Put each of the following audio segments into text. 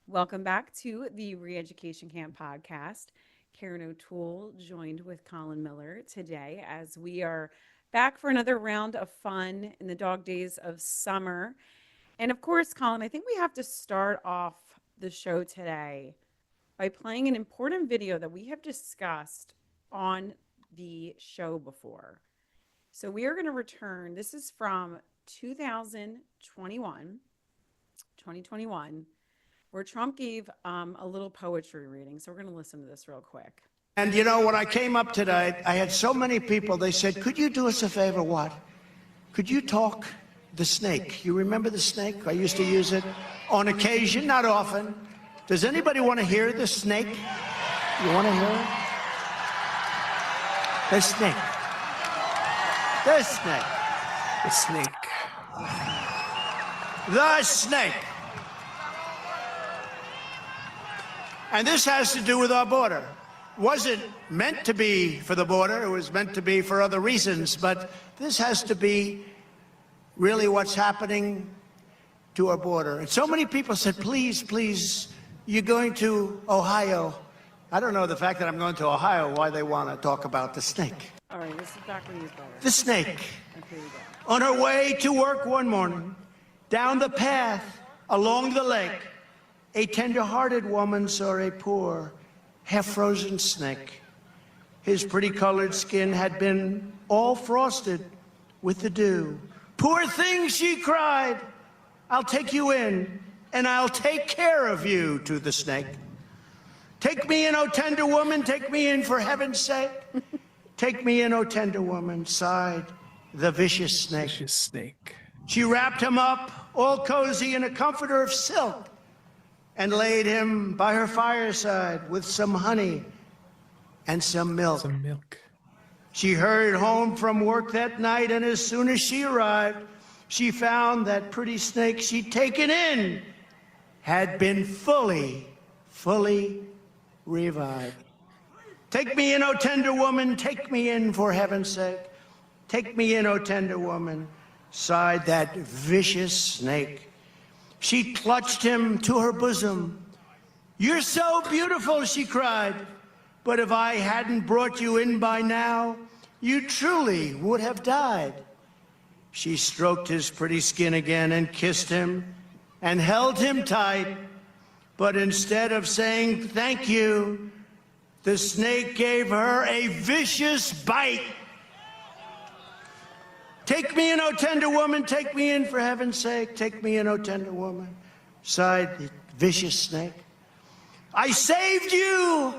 Welcome back to the ReEducation Camp podcast. Karen O'Toole joined with Colin Miller today as we are back for another round of fun in the dog days of summer. And of course, Colin, I think we have to start off the show today by playing an important video that we have discussed on the show before. So we are going to return. This is from 2021, where Trump gave a little poetry reading. So we're going to listen to this real quick. And you know, when I came up today, I had so many people, they said, could you do us a favor? What? Could you talk the snake? You remember the snake? I used to use it on occasion, not often. Does anybody want to hear the snake? You want to hear it? The snake. The snake. The snake. The snake. And this has to do with our border. Wasn't meant to be for the border. It was meant to be for other reasons. But this has to be really what's happening to our border. And so many people said, please, please, you're going to Ohio. I don't know the fact that I'm going to Ohio, why they want to talk about the snake. All right, this is Dr. Newsletter. The snake. Okay, here we go. On her way to work one morning, down the path along the lake, a tender-hearted woman saw a poor, half-frozen snake. His pretty-colored skin had been all frosted with the dew. Poor thing, she cried, I'll take you in, and I'll take care of you, to the snake. Take me in, O tender woman, take me in for heaven's sake. Take me in, O tender woman, sighed the vicious snake. Vicious snake. She wrapped him up, all cozy in a comforter of silk, and laid him by her fireside with some honey and some milk. Some milk. She hurried home from work that night, and as soon as she arrived, she found that pretty snake she'd taken in had been fully revived. Take me in, O tender woman, take me in for heaven's sake. Take me in, O tender woman, sighed that vicious snake. She clutched him to her bosom. You're so beautiful, she cried, but if I hadn't brought you in by now, you truly would have died. She stroked his pretty skin again and kissed him and held him tight, but instead of saying thank you, the snake gave her a vicious bite. Take me in, O tender woman, take me in for heaven's sake. Take me in, O tender woman, sighed the vicious snake. I saved you,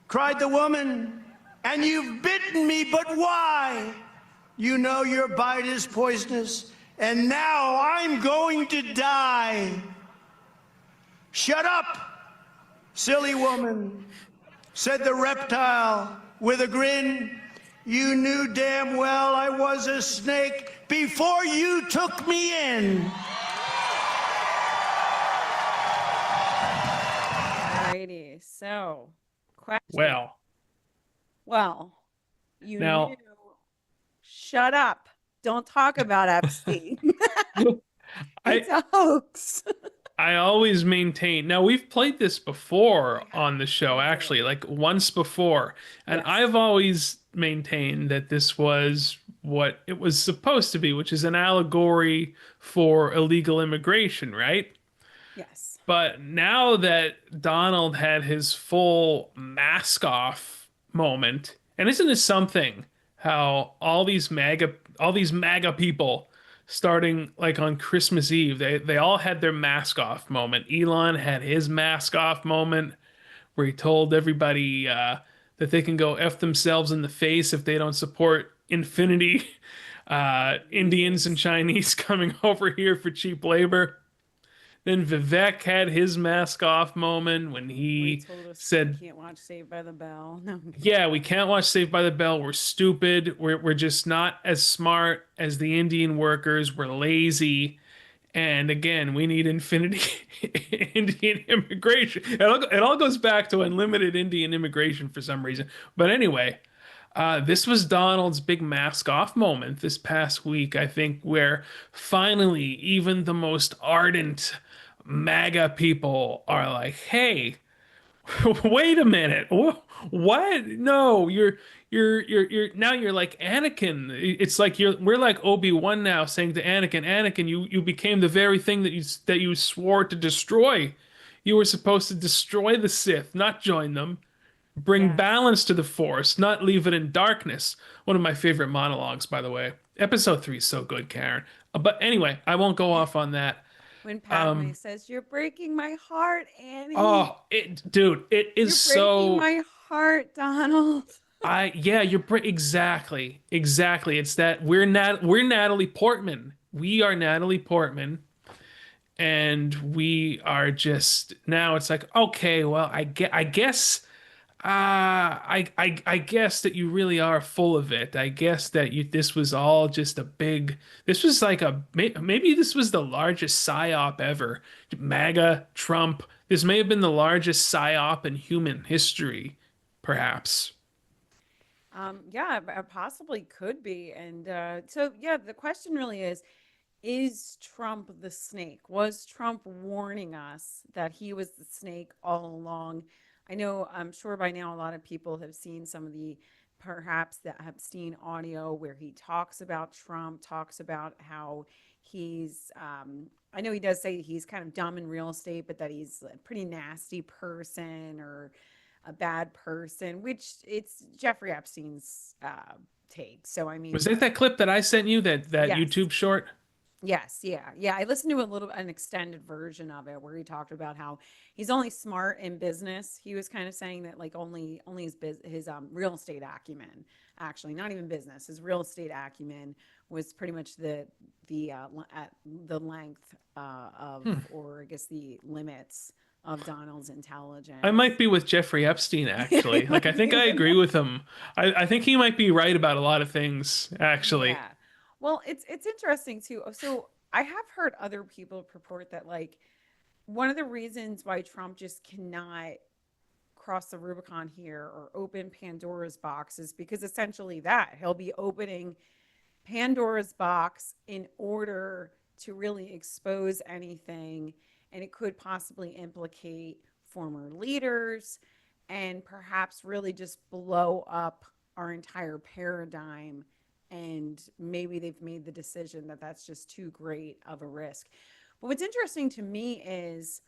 cried the woman, and you've bitten me, but why? You know your bite is poisonous, and now I'm going to die. Shut up, silly woman, said the reptile with a grin. You knew damn well I was a snake before you took me in. Alrighty, so question. Well, You now, knew. Shut up. Don't talk about Epstein. It's a hoax. I always maintain. Now, we've played this before on the show, actually, like once before. And Yes. I've always maintained that this was what it was supposed to be, which is an allegory for illegal immigration, right? Yes. But now that Donald had his full mask off moment, and isn't this something how all these MAGA people starting like on Christmas Eve, they all had their mask off moment. Elon had his mask off moment where he told everybody that they can go F themselves in the face if they don't support infinity Indians and Chinese coming over here for cheap labor. Then Vivek had his mask off moment when he told us said, we can't watch Saved by the Bell. No. yeah, we can't watch Saved by the Bell. We're stupid. We're just not as smart as the Indian workers. We're lazy. And again, we need infinity Indian immigration. It all goes back to unlimited Indian immigration for some reason. But anyway, this was Donald's big mask off moment this past week, I think, where finally even the most ardent MAGA people are like, hey, wait a minute. What? No, you're now you're like Anakin. It's like we're like Obi-Wan now saying to Anakin, Anakin, you became the very thing that you swore to destroy. You were supposed to destroy the Sith, not join them. Bring Yes. balance to the Force, not leave it in darkness. One of my favorite monologues, by the way. Episode 3 is so good, Karen. But anyway, I won't go off on that. When Padme Um, says, "You're breaking my heart, Annie. oh, it is You're breaking so my heart, Donald." yeah, exactly. Exactly. It's that we're Natalie Portman. We are Natalie Portman, and we are just now it's like, okay, well, I guess I guess that you really are full of it. I guess that this was all just a big this was like maybe this was the largest psyop ever. MAGA, Trump. This may have been the largest psyop in human history, perhaps. Yeah, possibly could be. And so, yeah, the question really is Trump the snake? Was Trump warning us that he was the snake all along? I know, I'm sure by now a lot of people have seen some of the perhaps that have seen audio where he talks about Trump, talks about how I know he does say he's kind of dumb in real estate, but that he's a pretty nasty person or a bad person, which it's Jeffrey Epstein's take. So, I Was mean, that clip that I sent you, that yes. YouTube short? Yes, yeah, yeah. I listened to an extended version of it where he talked about how he's only smart in business. He was kind of saying that like only his real estate acumen, actually not even business, his real estate acumen was pretty much at the length of, Hmm. or I guess the limits of Donald's I intelligence. might be with Jeffrey Epstein, actually. It Like, I might think be I with agree with him. I think he might be right about a lot of things, actually. Yeah. Well, it's interesting too. So I have heard other people purport that like one of the reasons why Trump just cannot cross the Rubicon here or open Pandora's box is because essentially that he'll be opening Pandora's box in order to really expose anything, and it could possibly implicate former leaders and perhaps really just blow up our entire paradigm. And maybe they've made the decision that that's just too great of a risk. But what's interesting to me is,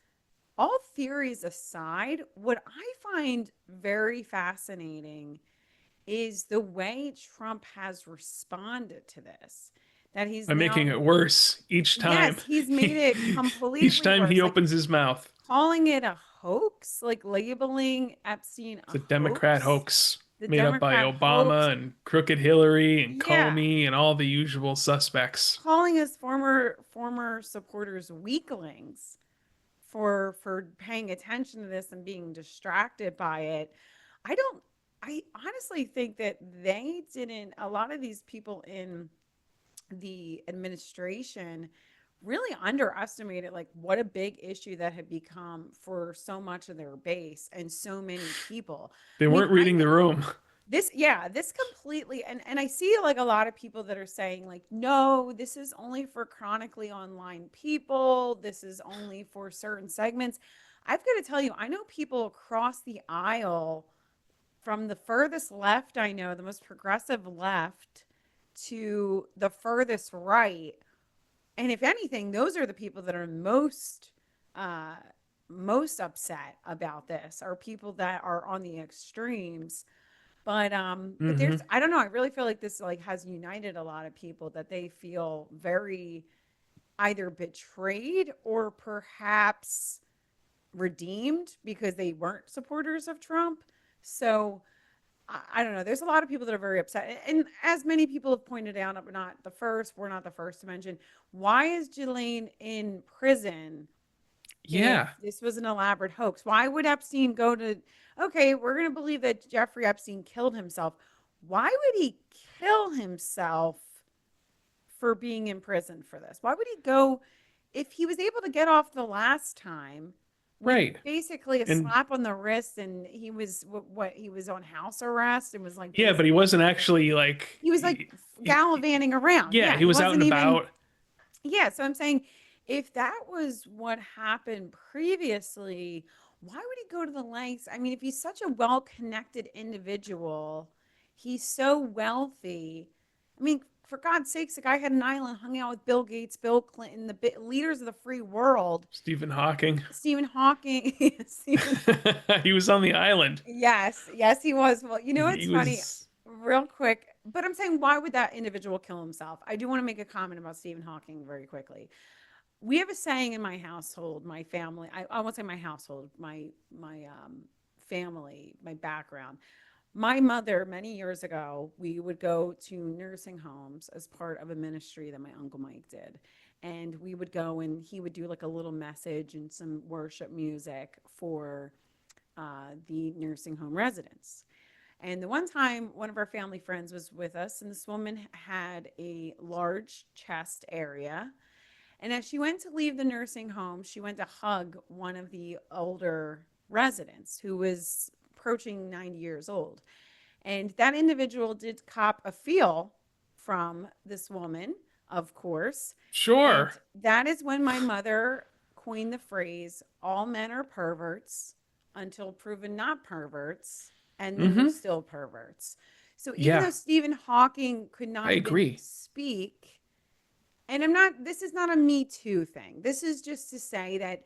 all theories aside, what I find very fascinating is the way Trump has responded to this. That he's I'm making now, it worse each time. yes, he's made it Each completely time he worse. Like opens his mouth. calling it a hoax, like labeling Epstein It's a a Democrat hoax, hoax the made up by Democrat hoax. Obama and crooked Hillary and Yeah, Comey and all the usual suspects. calling his former supporters weaklings for paying attention to this and being distracted by it. I don't I honestly think that they didn't a lot of these people in the administration really underestimated like what a big issue that had become for so much of their base and so many people. They I mean, weren't I reading the think room. this completely, and I see like a lot of people that are saying like, no, this is only for chronically online people, this is only for certain segments. I've got to tell you, I know people across the aisle, from the furthest left, I know the most progressive left, to the furthest right, and if anything, those are the people that are uh most upset about this, are people that are on the extremes. But there's, Hmm. I don't know, I really feel like this like has united a lot of people, that they feel very either betrayed or perhaps redeemed because they weren't supporters of Trump. So I don't know. There's a lot of people that are very upset. And as many people have pointed out, we're not the first to mention, why is Ghislaine in prison if Yeah. this was an elaborate hoax? Why would Epstein go to, okay, we're going to believe that Jeffrey Epstein killed himself. Why would he kill himself for being in prison for this? Why would he go, if he was able to get off the last time with Right. basically a And slap on the wrist, and he was he was on house arrest and was like yeah, but he basically, wasn't actually like he was like gallivanting around. yeah, Yeah, he he was out and wasn't even, about. yeah. So I'm saying if that was what happened previously, why would he go to the lengths? I mean, if he's such a well-connected individual, he's so wealthy. I mean, for God's sakes, the guy had an island, hung out with Bill Gates, Bill Clinton, the leaders of the free world, Stephen Hawking. Stephen Hawking. Stephen, He was on the island. yes, yes, he was. Well, He it's funny, was. real quick, but I'm saying, why would that individual kill himself? I do want to make a comment about Stephen Hawking very quickly. We have a saying in my household, my family. I won't say my household, my family, my background. My mother, many years ago, we would go to nursing homes as part of a ministry that my uncle Mike did. And we would go and he would do like a little message and some worship music for the nursing home residents. And the one time, one of our family friends was with us, and this woman had a large chest area. And as she went to leave the nursing home, she went to hug one of the older residents who was approaching 90 years old. And that individual did cop a feel from this woman, of course. And Sure. that is when my mother coined the phrase, all men are perverts until proven not perverts, and then they're Hmm. still perverts. So even though Yeah, Stephen Hawking could I not even agree. speak, and I'm not, this is not a Me Too thing. This is just to say that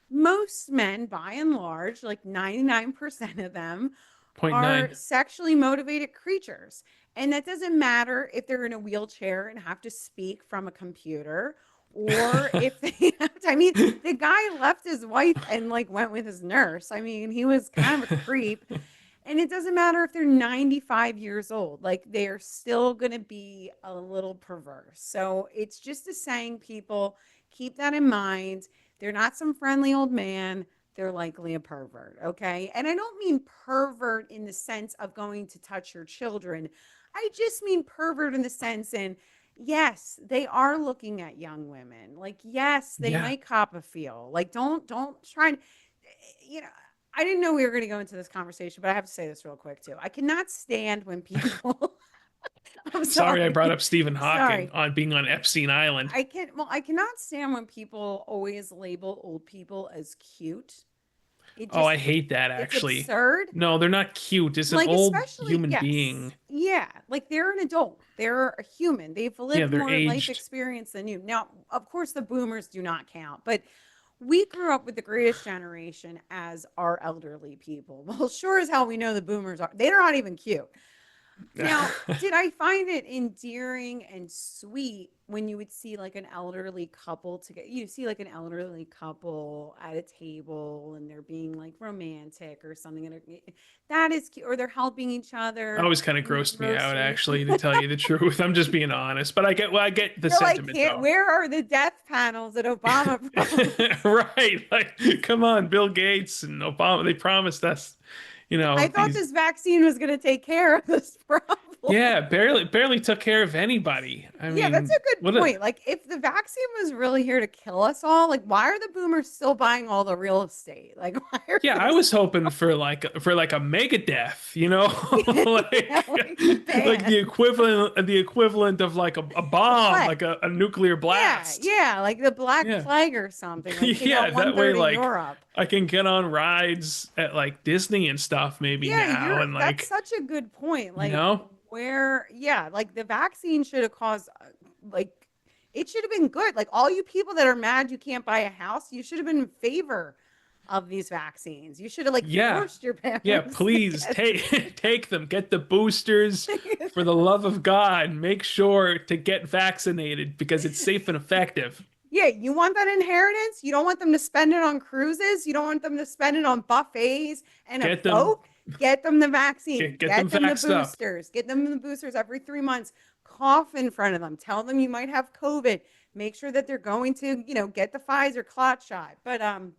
most men, by and large, like 99% of them, Point are nine. sexually motivated creatures. And that doesn't matter if they're in a wheelchair and have to speak from a computer or if they have to, I mean, the guy left his wife and like went with his nurse. I mean, he was kind of a creep. And it doesn't matter if they're 95 years old, like they're still going to be a little perverse. So it's just a saying, people keep that in mind. They're not some friendly old man. They're likely a pervert. Okay. And I don't mean pervert in the sense of going to touch your children. I just mean pervert in the sense in, yes, they are looking at young women. Like, yes, they Yeah. might cop a feel. Like, don't try and, you know, I didn't know we were going to go into this conversation, but I have to say this real quick too. I cannot stand when people, I'm Sorry, I sorry, brought up Stephen Hawking sorry. on being on Epstein Island. I cannot stand when people always label old people as cute. It Oh, I just, hate that it's actually. absurd. No, they're not cute. It's an Like, old especially, human yes. being. Yeah. Like they're an adult, they're a human, they've Yeah, lived they're more life aged. experience than you. Now, of course, the boomers do not count, but we grew up with the greatest generation as our elderly people. Well, sure as hell we know the boomers are. They're not even cute. Now, did I find it endearing and sweet when you would see like an elderly couple together? You see like an elderly couple at a table and they're being like romantic or something. And that is cute. Or they're helping each other Always kind of in the grossed me out, grocery. actually, to tell you the truth. I'm just being honest, but I get the You're like, sentiment can't, though. where are the death panels at Obama promised? Right, like come on, Bill Gates and Obama, they promised us, I thought these. this vaccine was going to take care of this problem. Yeah, barely took care of anybody. I Yeah, that's mean, a good what a point. Like, if the vaccine was really here to kill us all, like, why are the boomers still buying all the real estate? Like, why are Yeah, I they was hoping for like a mega death, yeah, like like the like band? the equivalent of like a The bomb, plague. like a nuclear Yeah, blast. yeah, like the Black Yeah. Plague or something. Like, take Yeah, out one that way third of like Europe. I can get on rides at like Disney and stuff maybe Yeah, now you're and that's like, such a good point. you Like, know? where, yeah, like the vaccine should have caused, like, it should have been good. Like, all you people that are mad you can't buy a house, you should have been in favor of these vaccines. You should have, like, Yeah. forced your Yeah, parents to please get take them. Get the boosters for the love of God. Make sure to get vaccinated because it's safe and effective. Yeah, you want that inheritance? You don't want them to spend it on cruises? You don't want them to spend it on buffets and a Get them boat? Get them the vaccine. get them Get them the vaxxed up. boosters. Get them the boosters every 3 months. Cough in front of them. Tell them you might have COVID. Make sure that they're going to, get the Pfizer clot shot. But and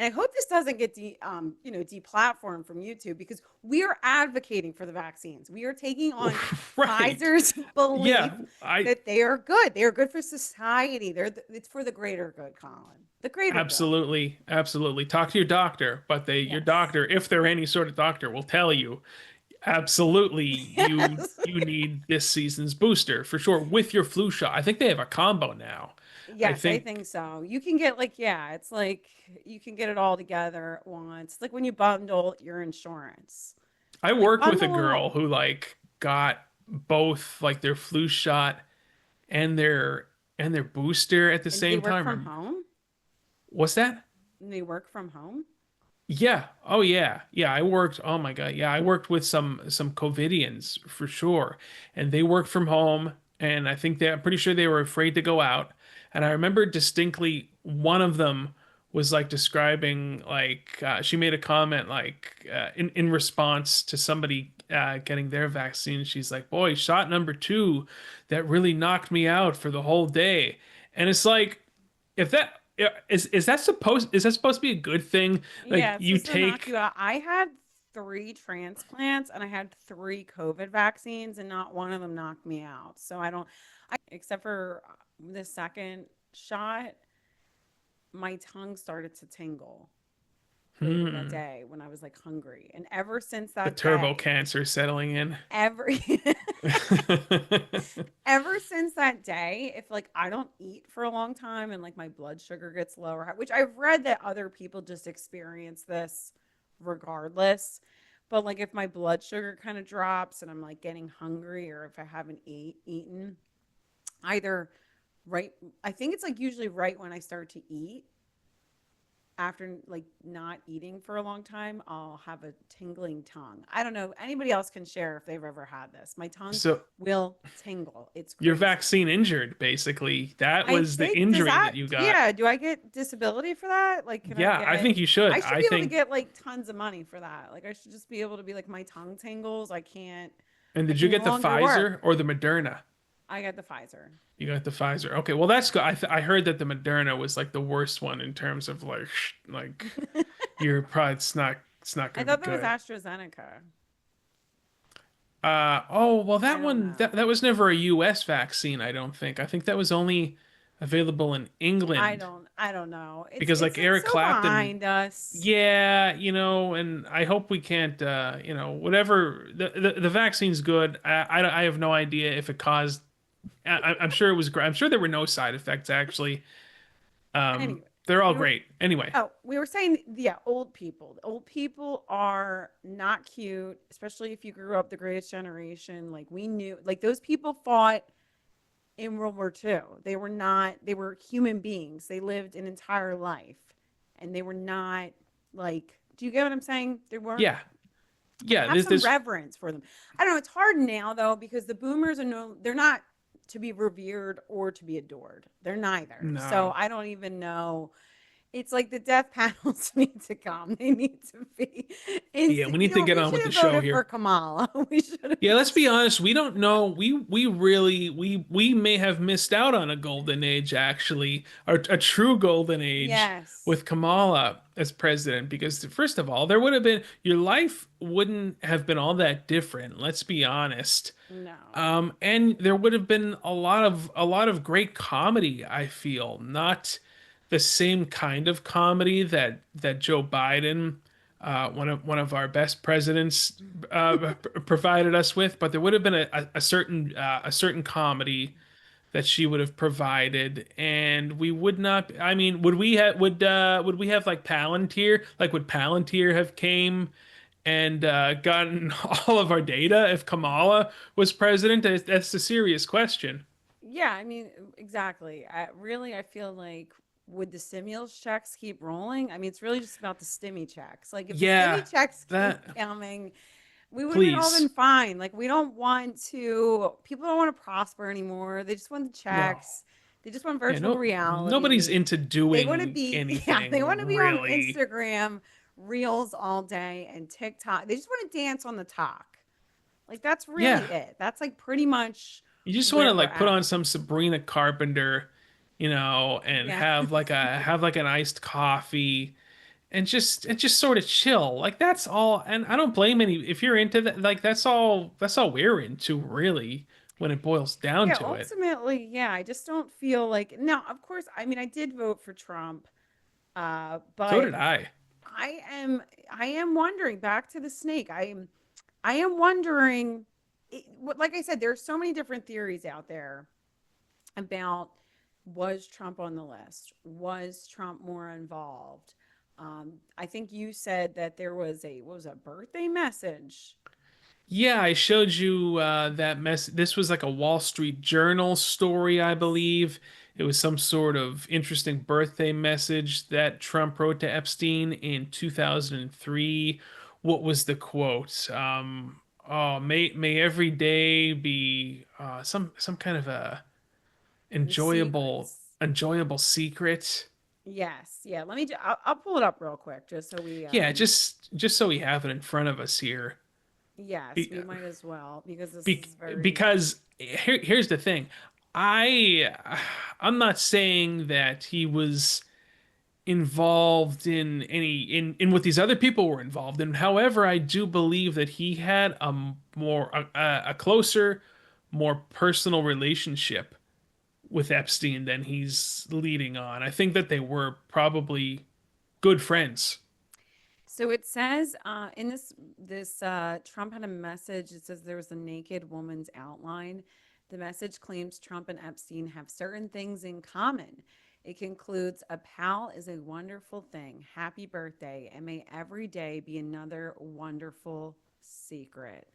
I hope this doesn't get deplatformed from YouTube because we are advocating for the vaccines. We are taking on Right. Pfizer's belief Yeah, I that they are good. They are good for society. It's for the greater good, Colin. The greater good. absolutely talk to your doctor, but your Yes. doctor, if they're any sort of doctor, will tell you absolutely you Yes. you need this season's booster for sure with your flu shot. I think they have a combo now. I Yes, I think think so. You can get like, yeah, it's like you can get it all together at once. It's like when you bundle your insurance. I Like worked with a bundle them girl all. who like got both like their flu shot and their booster at the And do they same work time. from home? What's that? And they work from home? Yeah. Oh yeah. Yeah, I worked, oh my God. Yeah, I worked with some COVIDians for sure. And they worked from home and I think I'm pretty sure they were afraid to go out. And I remember distinctly one of them was like describing like she made a comment like in response to somebody getting their vaccine. She's like, "Boy, shot number 2 that really knocked me out for the whole day." And it's like if that is that supposed to be a good thing? Like Yeah, it's you supposed to knock take you out. I had 3 transplants and I had 3 COVID vaccines, and not one of them knocked me out. So I don't, except for the second shot, my tongue started to tingle later that hmm, day when I was like hungry. And ever since the that turbo day, cancer settling in. every ever since that day, if like I don't eat for a long time and like my blood sugar gets lower, which I've read that other people just experience this regardless. But like if my blood sugar kind of drops and I'm like getting hungry, or if I haven't eaten, either right, I think it's like usually right when I start to eat, after like not eating for a long time, I'll have a tingling tongue. I don't know. Anybody else can share if they've ever had this. My tongue So will tingle. It's you're crazy. vaccine injured, basically. That I was the think, does injury that, that you got. yeah, do I get disability for that? Like, can I Yeah, I get, think you should. I should I be able to think. get like tons of money for that. Like, I should just be able to be like, my tongue tingles. And I did you can no get the longer work. Pfizer or the Moderna? I got the Pfizer. You got the Pfizer. Okay, well that's good. I heard that the Moderna was like the worst one in terms of like you're probably it's not I going to be thought that was good. AstraZeneca. Oh, well, I that don't one know. that was never a US vaccine, I don't think. I think that was only available in England I don't know. because like It's Eric so Clapton, behind us. yeah, and I hope we can't, whatever the vaccine's good. I have no idea if it caused. I'm sure it was great. I'm sure there were no side effects actually. Anyway, They're all we were great. Anyway, we were saying, yeah, old people. Old people are not cute, especially if you grew up the greatest generation. Like we knew, like those people fought in World War II. They were not, they were human beings. They lived an entire life, and they were not like, do you get what I'm saying? They weren't yeah, like, yeah. have some This reverence for them. I don't know. It's hard now though, because the boomers are no, they're not to be revered or to be adored. They're neither. So no. I don't even know. It's like the death panels need to come. They need to be Yeah, we instant. You need to know, get we on should with the have show voted for here. Kamala. We should have Yeah, let's be just, honest. We don't know. We really we may have missed out on a golden age actually, or a true golden age yes. with Kamala as president. Because first of all, there would have been your life wouldn't have been all that different. Let's be honest. No. And there would have been a lot of great comedy. I feel not the same kind of comedy that Joe Biden one of our best presidents provided us with, but there would have been a certain comedy that she would have provided, and we would not. I mean, would we have like Palantir? Like, would Palantir have came and gotten all of our data if Kamala was president? That's a serious question. Yeah, I mean, exactly. I feel like, would the stimulus checks keep rolling? I mean, it's really just about the stimmy checks. Like, if the Yeah, stimmy checks keep that coming, we would have all been please. fine. Like, we don't want to, people don't want to prosper anymore. They just want the No. checks. They just want Yeah, virtual no, nobody's reality. into They want to doing be, yeah, they anything want to be on really. Instagram reels all day and TikTok. They just want to dance on the talk. Like, that's really Yeah, it. That's like pretty much you just want to where we're like put on at. some Sabrina Carpenter, and Yeah. have like an iced coffee and just sort of chill. Like that's all. And I don't blame any if you're into that. Like that's all we're into really when it boils down Yeah, to it. ultimately, yeah, I just don't feel like, now, of course, I mean, I did vote for Trump, So but did I. I am wondering, back to the snake. I am wondering, like I said, there are so many different theories out there about Was Trump on the list? Was Trump more involved? I think you said that there was a what was a birthday message. Yeah, I showed you that mess. This was like a Wall Street Journal story, I believe. It was some sort of interesting birthday message that Trump wrote to Epstein in 2003. What was the quote? Oh, may every day be some kind of a enjoyable Secrets. enjoyable secret. Yes, yeah. I'll pull it up real quick just so we Yeah, just so we have it in front of us here. yes, Be- we might as well because this Be is very because here's the thing. I I'm not saying that he was involved in in what these other people were involved in. However, I do believe that he had a closer, more personal relationship with Epstein than he's leading on. I think that they were probably good friends. so it says in this Trump had a message. It says there was a naked woman's outline. The message claims Trump and Epstein have certain things in common. It concludes, a pal is a wonderful thing. Happy birthday, and may every day be another wonderful secret.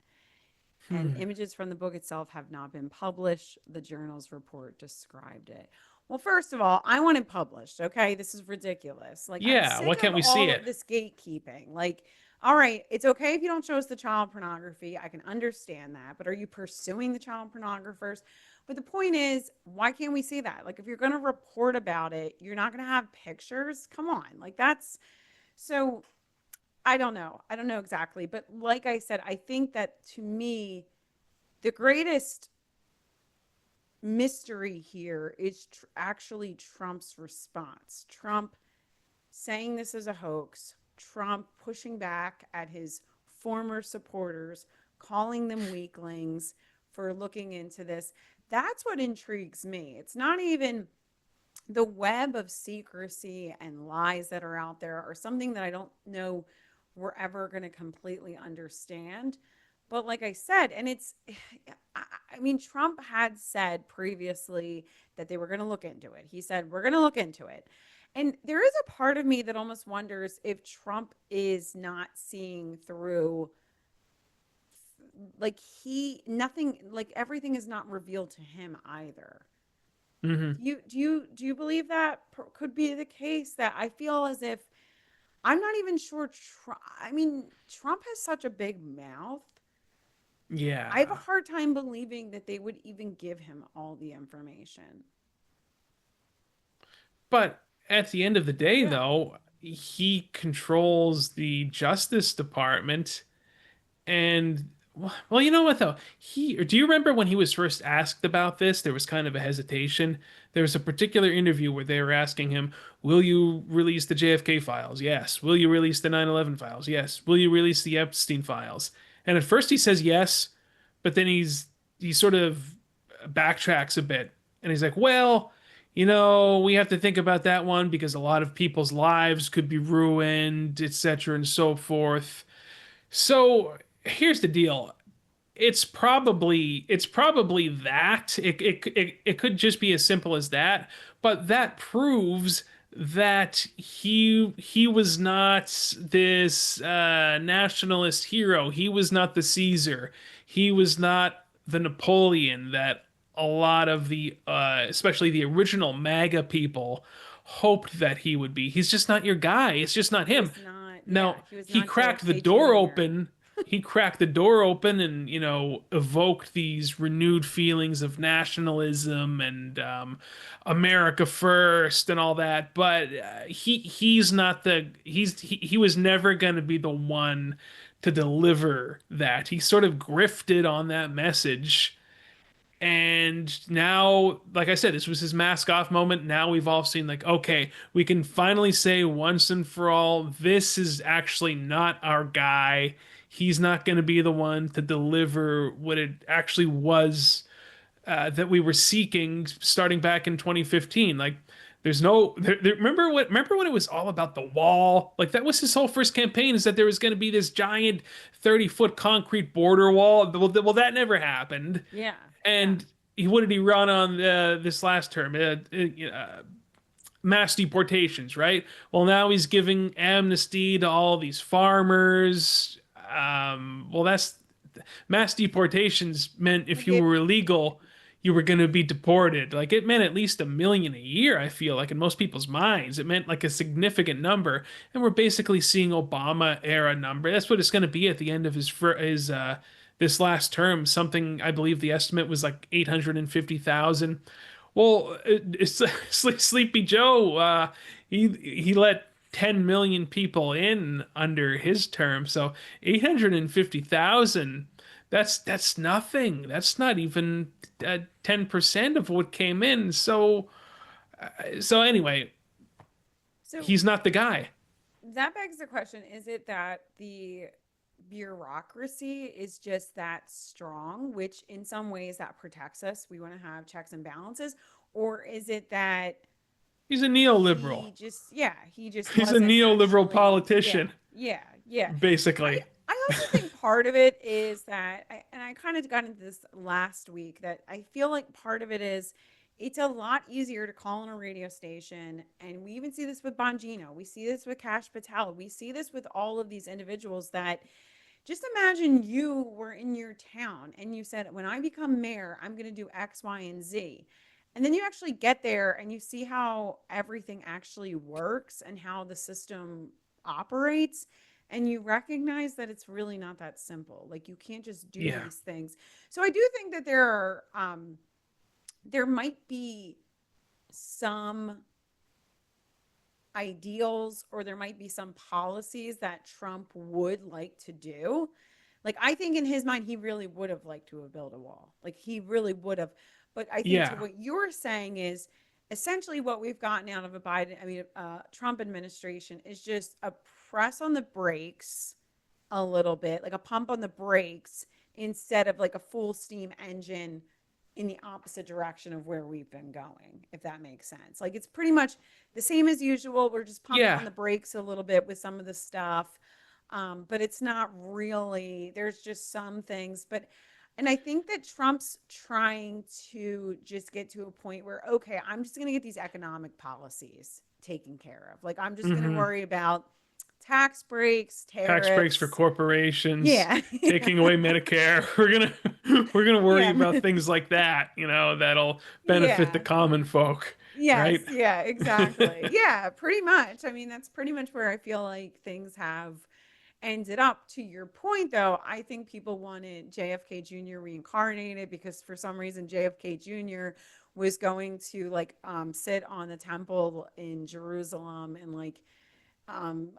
And Hmm. images from the book itself have not been published. The journal's report described it. Well, first of all, I want it published. Okay. This is ridiculous. Like, I'm Yeah, why sick of can't we see all it? of this gatekeeping. Like, all right, it's okay if you don't show us the child pornography. I can understand that. But are you pursuing the child pornographers? But the point is, why can't we see that? Like, if you're going to report about it, you're not going to have pictures. Come on. Like, that's so I don't know. I don't know exactly. But like I said, I think that to me, the greatest mystery here is actually Trump's response. Trump saying this is a hoax, Trump pushing back at his former supporters, calling them weaklings for looking into this. That's what intrigues me. It's not even the web of secrecy and lies that are out there are something that I don't know we're ever going to completely understand. But like I said, and it's, I mean, Trump had said previously that they were going to look into it. He said, we're going to look into it. And there is a part of me that almost wonders if Trump is not seeing through, like, nothing, like, everything is not revealed to him either. Hmm. Do you believe that could be the case? That I feel as if I'm not even sure. I mean, Trump has such a big mouth. I have a Yeah. hard time believing that they would even give him all the information. But at the end of the day, Yeah. though, he controls the Justice Department. And well, you know what though? Do you remember when he was first asked about this? There was kind of a hesitation. There was a particular interview where they were asking him, "Will you release the JFK files?" Yes. "Will you release the 9/11 files?" Yes. "Will you release the Epstein files?" And at first he says yes, but then he sort of backtracks a bit and he's like, "Well, we have to think about that one because a lot of people's lives could be ruined, etc. and so forth." So here's the deal. It's probably that. It could just be as simple as that, but that proves that he was not this nationalist hero. He was not the Caesar. He was not the Napoleon that a lot of the especially the original MAGA people hoped that he would be. He's just not your guy. It's just not He him. was not, yeah, Now, he was he not cracked the JFK door Jr. open. He cracked the door open and, evoked these renewed feelings of nationalism and America first and all that. But he's not he was never going to be the one to deliver that. He sort of grifted on that message. And now, like I said, this was his mask off moment. Now we've all seen, like, okay, we can finally say once and for all, this is actually not our guy. He's not going to be the one to deliver what it actually was that we were seeking starting back in 2015. Like, there's no remember when it was all about the wall? Like that was his whole first campaign, is that there was going to be this giant 30-foot concrete border wall. Well, that never happened. Yeah, yeah. And what did he run on this last term? Mass deportations, right? Well, now he's giving amnesty to all these farmers. Well, that's mass deportations meant if you Forgive were illegal, you were going to be deported. Like it meant at least 1 million a year, I feel like in most people's minds. It meant like a significant number. And we're basically seeing Obama era number. That's what it's going to be at the end of his this last term. Something I believe the estimate was like 850,000. Well, it's Sleepy Joe. He let 10 million people in under his term, so 850,000. That's nothing. That's not even 10% of what came in. So anyway, so he's not the guy. that begs the question, is it that the bureaucracy is just that strong, which in some ways that protects us? We want to have checks and balances, or is it that He's a neoliberal. he just He's a wasn't neoliberal actually, politician, yeah. I basically. I also think part of it is that, and I kind of got into this last week, that I feel like part of it is it's a lot easier to call on a radio station, and we even see this with Bongino, we see this with Cash Patel, we see this with all of these individuals that just imagine you were in your town and you said, when I become mayor, I'm going to do X, Y, and Z. And then you actually get there and you see how everything actually works and how the system operates. And you recognize that it's really not that simple. Like you can't just do Yeah. these things. So I do think that there might be some ideals, or there might be some policies that Trump would like to do. Like I think in his mind, he really would have liked to have built a wall. Like he really would have. But I think to Yeah. what you're saying is essentially what we've gotten out of Trump administration is just a press on the brakes a little bit, like a pump on the brakes instead of like a full steam engine in the opposite direction of where we've been going, if that makes sense. Like it's pretty much the same as usual. We're just pumping Yeah. on the brakes a little bit with some of the stuff. But it's not really, there's just some things. And I think that Trump's trying to just get to a point where, okay, I'm just going to get these economic policies taken care of. Like I'm just going to Hmm. worry about tax breaks, Tax breaks for tariffs. corporations, Yeah. taking away Medicare. We're gonna worry Yeah. about things like that, that'll benefit the Yeah. common folk, Yes, right? yeah, exactly. Yeah, pretty much. I mean, that's pretty much where I feel like things have ended up. To your point, though, I think people wanted JFK Jr. reincarnated because for some reason JFK Jr. was going to like sit on the temple in Jerusalem and like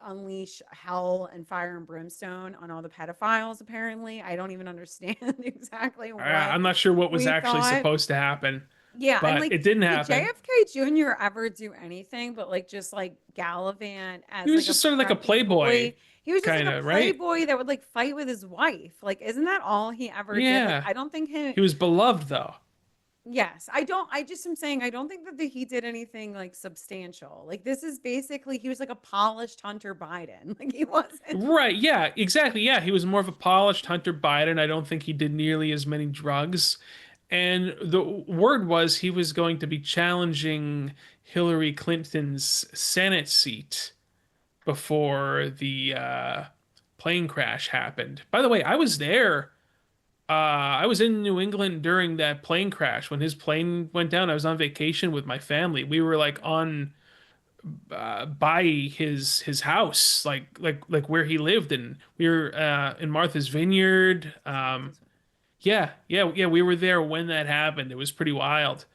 unleash hell and fire and brimstone on all the pedophiles. Apparently, I don't even understand exactly what I'm not sure what was we actually thought. supposed to happen, Yeah, and but like, it didn't did happen. JFK Jr. ever do anything but like just like gallivant He as was like a just sort of like a preppy boy? playboy, He was just kind like a of, right? playboy that would like fight with his wife. Like, isn't that all he ever did? Like, Yeah. I don't think him. He was beloved, though. Yes, I don't. I just am saying I don't think that he did anything like substantial. Like, this is basically he was like a polished Hunter Biden. Like, he wasn't. Right. Yeah, exactly. Yeah, he was more of a polished Hunter Biden. I don't think he did nearly as many drugs. And the word was he was going to be challenging Hillary Clinton's Senate seat before the plane crash happened. By the way, I was there. I was in New England during that plane crash when his plane went down. I was on vacation with my family. We were like on by his house, like where he lived, and we were in Martha's Vineyard. Yeah. We were there when that happened. It was pretty wild.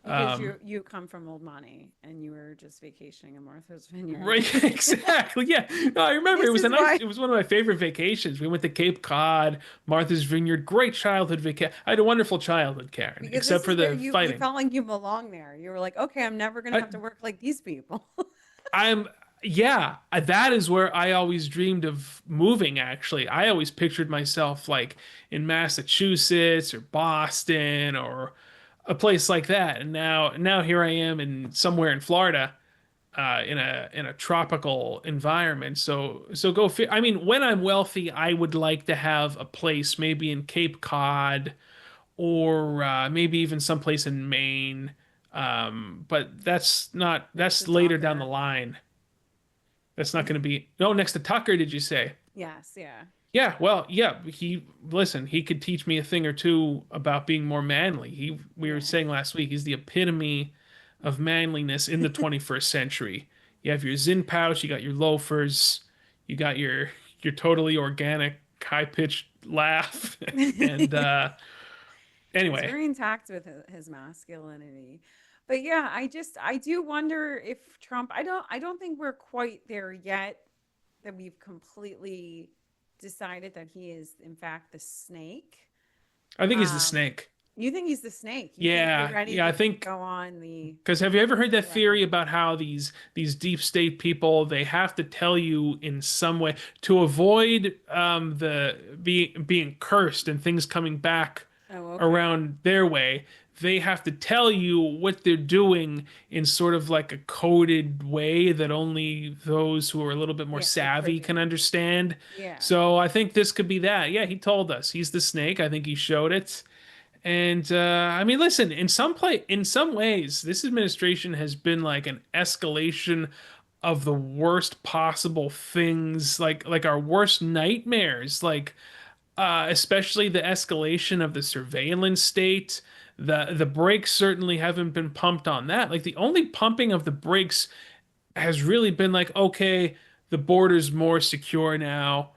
Because Um, you come from old money and you were just vacationing in Martha's Vineyard. right, exactly. Yeah, no, I remember it This was a is nice. why. It was one of my favorite vacations. We went to Cape Cod, Martha's Vineyard. Great childhood vacation. I had a wonderful childhood, Karen, Because except this for is where the you fighting. felt like you belong there. You were like, okay, I'm never gonna I, have to work like these people. I'm yeah, that is where I always dreamed of moving, actually. I always pictured myself like in Massachusetts or Boston or a place like that. And now here I am in somewhere in Florida, in a tropical environment. So I mean, when I'm wealthy, I would like to have a place maybe in Cape Cod or maybe even someplace in Maine. But Next to that's later down the Tucker. line. That's not going to be no next to Tucker, did you say? Yes, yeah. Yeah, well, yeah, he could teach me a thing or two about being more manly. We were Yeah. saying last week, he's the epitome of manliness in the 21st century. You have your Zin pouch, you got your loafers, you got your totally organic high-pitched laugh. And He's anyway, very intact with his masculinity. But yeah, I do wonder if Trump, I don't think we're quite there yet that we've completely decided that he is in fact the snake. I think he's the Um, snake. you think he's the snake? You think we're Yeah, ready yeah, I to think go on the because have you ever heard that theory record? about how these deep state people they have to tell you in some way to avoid the being cursed and things coming back Oh, okay. around their way, they have to tell you what they're doing in sort of like a coded way that only those who are a little bit more Yeah, like savvy can cryptic. understand. Yeah. So I think this could be that. Yeah, he told us he's the snake. I think he showed it. And I mean, listen, in some ways, this administration has been like an escalation of the worst possible things, like our worst nightmares, like especially the escalation of the surveillance state. The brakes certainly haven't been pumped on that. Like the only pumping of the brakes has really been like, okay, the border's more secure now.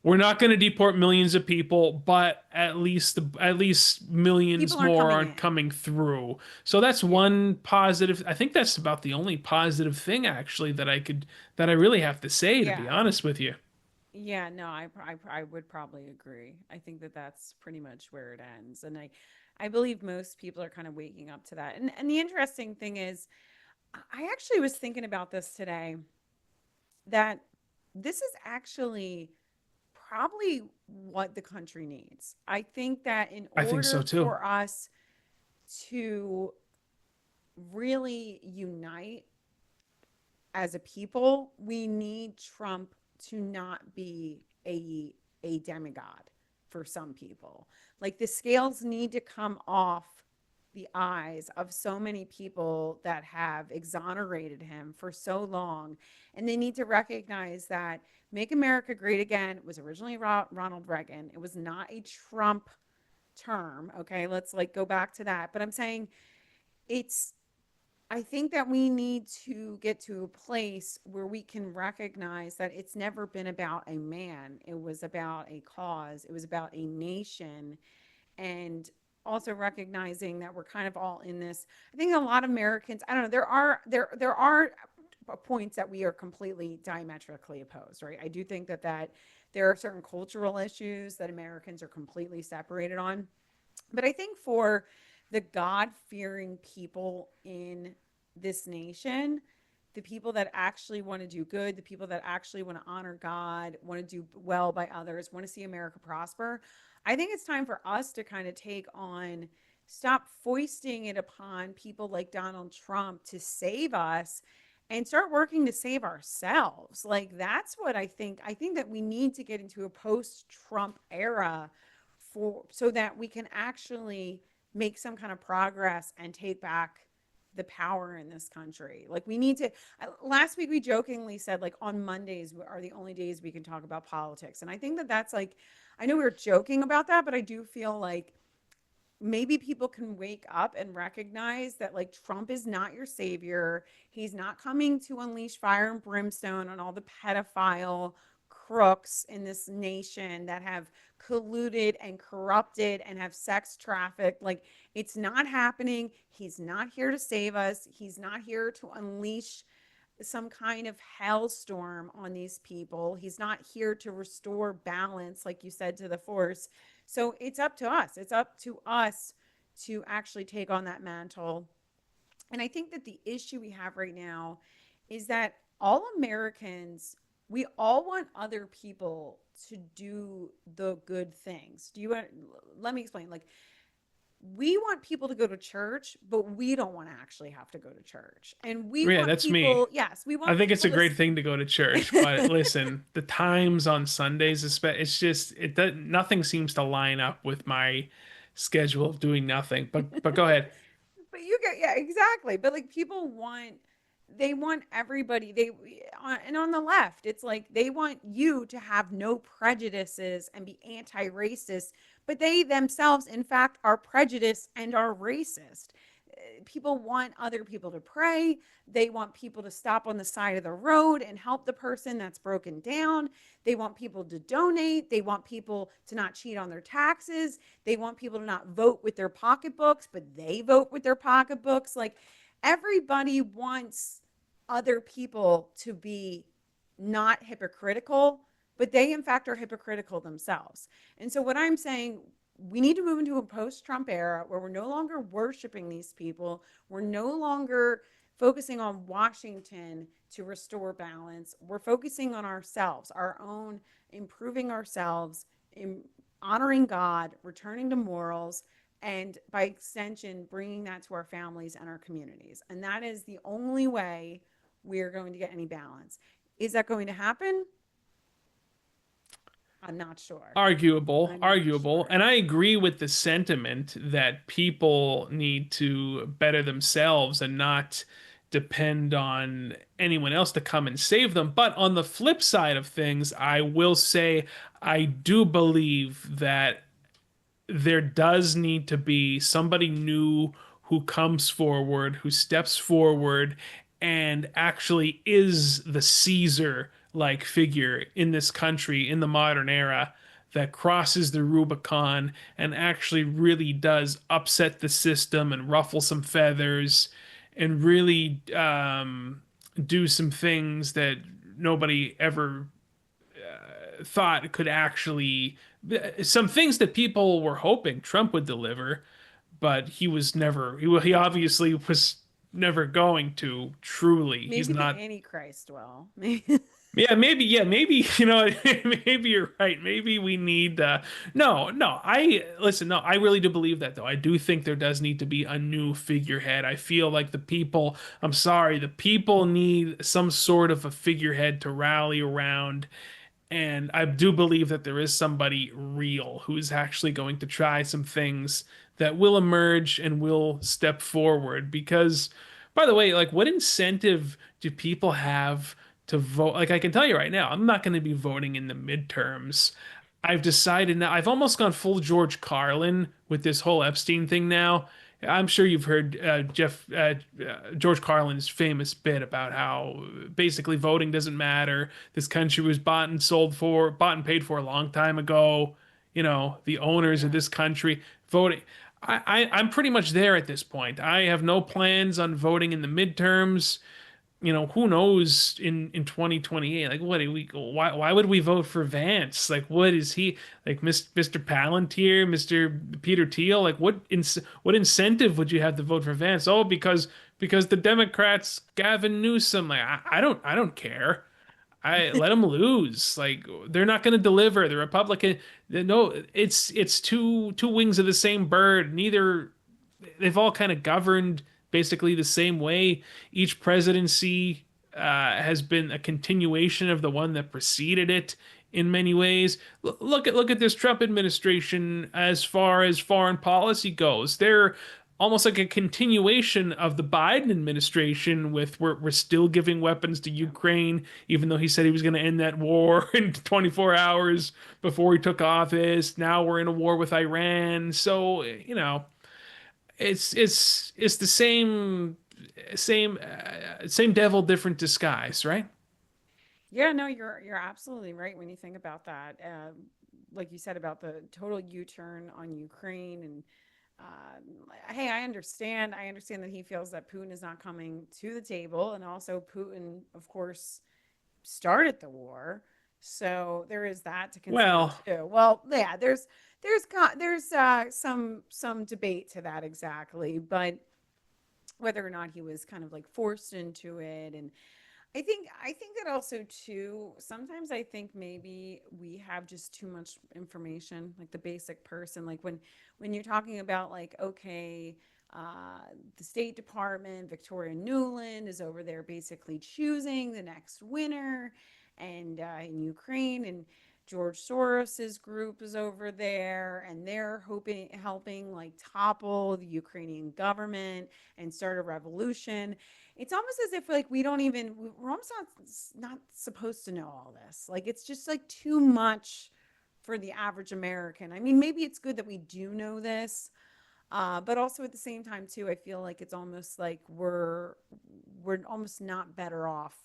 We're not going to deport millions of people, but at least People millions aren't more coming aren't in. coming through. So that's Yeah. one positive. I think that's about the only positive thing actually that I really have to say, to be Yeah. honest with you. Yeah, no, I would probably agree. I think that that's pretty much where it ends. And I believe most people are kind of waking up to that. And the interesting thing is, I actually was thinking about this today that this is actually probably what the country needs. I think that in I think so order too. for us to really unite as a people, we need Trump to not be a demigod for some people. Like the scales need to come off the eyes of so many people that have exonerated him for so long. And they need to recognize that Make America Great Again was originally Ronald Reagan. It was not a Trump term. Okay, let's like go back to that. But I'm saying it's I think that we need to get to a place where we can recognize that it's never been about a man. It was about a cause. It was about a nation. And also recognizing that we're kind of all in this. I think a lot of Americans, I don't know, there are points that we are completely diametrically opposed, right? I do think that there are certain cultural issues that Americans are completely separated on. But I think for the God fearing people in this nation, the people that actually want to do good, the people that actually want to honor God, want to do well by others, want to see America prosper, I think it's time for us to kind of take on, stop foisting it upon people like Donald Trump to save us and start working to save ourselves. Like that's what I think. I think that we need to get into a post-Trump era for so that we can actually make some kind of progress and take back the power in this country. Like we need to last week we jokingly said like on Mondays are the only days we can talk about politics. And I think that that's like I know we were joking about that, but I do feel like maybe people can wake up and recognize that like Trump is not your savior. He's not coming to unleash fire and brimstone on all the pedophile crooks in this nation that have colluded and corrupted and have sex trafficked. Like it's not happening. He's not here to save us. He's not here to unleash some kind of hellstorm on these people. He's not here to restore balance, like you said, to the force. So it's up to us. It's up to us to actually take on that mantle. And I think that the issue we have right now is that all Americans, we all want other people to do the good things. Do you want, let me explain. Like, we want people to go to church, but we don't want to actually have to go to church. And we Yeah, want that's me. people, yes, we I want think it's a people to, great thing to go to church, but listen, the times on Sundays, it's just it does, nothing seems to line up with my schedule of doing nothing. But go ahead. But you get, yeah, exactly. But like people want, they want everybody, and on the left, it's like they want you to have no prejudices and be anti-racist, but they themselves, in fact, are prejudiced and are racist. People want other people to pray. They want people to stop on the side of the road and help the person that's broken down. They want people to donate. They want people to not cheat on their taxes. They want people to not vote with their pocketbooks, but they vote with their pocketbooks. Like everybody wants other people to be not hypocritical, but they in fact are hypocritical themselves. And so what I'm saying, we need to move into a post-Trump era where we're no longer worshiping these people. We're no longer focusing on Washington to restore balance. We're focusing on ourselves, our own, improving ourselves, in honoring God, returning to morals, and by extension, bringing that to our families and our communities. And that is the only way we're going to get any balance. Is that going to happen? I'm not sure. Arguable, I'm not arguable. sure. And I agree with the sentiment that people need to better themselves and not depend on anyone else to come and save them. But on the flip side of things, I will say I do believe that there does need to be somebody new who comes forward, who steps forward, and actually is the Caesar like figure in this country in the modern era that crosses the Rubicon and actually really does upset the system and ruffle some feathers and really do some things that nobody ever thought could actually some things that people were hoping Trump would deliver, but he was never he obviously was never going to truly. He's Maybe the not. Antichrist will. Maybe. Yeah, maybe, maybe you're right. Maybe we need no, I listen, no, I really do believe that though. I do think there does need to be a new figurehead. I feel like the people, I'm sorry, the people need some sort of a figurehead to rally around. And I do believe that there is somebody real who's actually going to try some things that will emerge and will step forward. Because, by the way, like, what incentive do people have to vote? Like, I can tell you right now, I'm not going to be voting in the midterms. I've decided now, I've almost gone full George Carlin with this whole Epstein thing now. I'm sure you've heard George Carlin's famous bit about how basically voting doesn't matter. This country was bought and paid for a long time ago. The owners of Yeah. this country voting. I'm pretty much there at this point. I have no plans on voting in the midterms. Who knows in 2028? Like, why would we vote for Vance? Like, what is he like, Mr. Palantir, Mr. Peter Thiel? Like, what incentive would you have to vote for Vance? Oh, because the Democrats, Gavin Newsom. Like, I don't care. I let them lose. Like, they're not going to deliver. The Republican, no, it's two wings of the same bird. Neither they've all kind of governed basically the same way. Each presidency has been a continuation of the one that preceded it in many ways. Look at this Trump administration as far as foreign policy goes. They're almost like a continuation of the Biden administration with we're still giving weapons to Ukraine, even though he said he was going to end that war in 24 hours before he took office. Now we're in a war with Iran. So, it's the same devil, different disguise, right? Yeah, no, you're absolutely right when you think about that. Like you said about the total U-turn on Ukraine, and hey, I understand that he feels that Putin is not coming to the table, and also Putin, of course, started the war, so there is that to consider Well, too. Well, yeah, there's some debate to that exactly, but whether or not he was kind of like forced into it. And I think that also too, sometimes I think maybe we have just too much information, like the basic person. Like when you're talking about like, okay, the State Department, Victoria Nuland is over there basically choosing the next winner, and in Ukraine, and George Soros's group is over there, and they're helping like topple the Ukrainian government and start a revolution. It's almost as if like we're almost not supposed to know all this. Like it's just like too much for the average American. I mean, maybe it's good that we do know this, but also at the same time too, I feel like it's almost like we're almost not better off